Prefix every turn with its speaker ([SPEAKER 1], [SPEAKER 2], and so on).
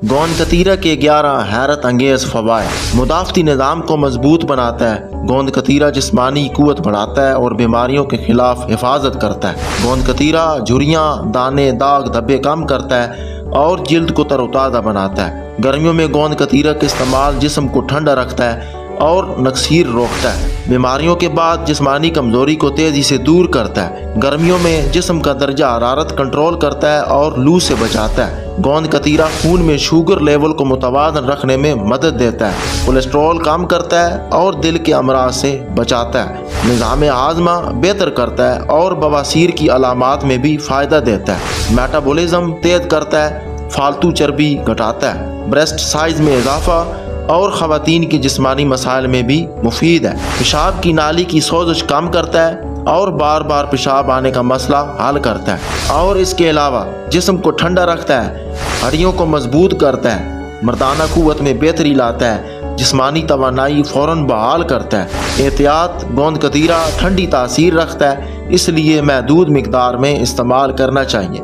[SPEAKER 1] गोंद कतीरा के 11 हैरत अंगेज फ़वाइद। मुदाफ़ती निज़ाम को मजबूत बनाता है। गोंद कतीरा जिस्मानी क़ुव्वत बढ़ाता है और बीमारियों के खिलाफ हिफाजत करता है। गोंद कतीरा झुर्रियाँ, दाने, दाग धब्बे कम करता है और जिल्द को तरोताज़ा बनाता है। गर्मियों में गोंद कतीरा का इस्तेमाल जिस्म को ठंडा रखता है और नक्सीर रोकता है। बीमारियों के बाद जिस्मानी कमज़ोरी को तेज़ी से दूर करता है। गर्मियों में जिस्म का दर्जा हरारत कंट्रोल करता है और लू से बचाता है। गोंद कतीरा खून में शुगर लेवल को मुतवाज़न रखने में मदद देता है, कोलेस्ट्रॉल कम करता है और दिल के अमराज से बचाता है। निज़ाम हाज़मा बेहतर करता है और बवासीर की अलामात में भी फ़ायदा देता है। मेटाबॉलिज्म तेज़ करता है, फालतू चर्बी घटाता है, ब्रेस्ट साइज़ में इजाफा और ख़वातीन के जिस्मानी मसाइल में भी मुफीद है। पेशाब की नाली की सोजिश कम करता है और बार बार पेशाब आने का मसला हल करता है। और इसके अलावा जिस्म को ठंडा रखता है, हड्डियों को मजबूत करता है, मर्दाना क़ुव्वत में बेहतरी लाता है, जिस्मानी तवानाई फ़ौरन बहाल करता है। एहतियात, गोंद कतीरा ठंडी तासीर रखता है, इसलिए महदूद मिकदार में इस्तेमाल करना चाहिए।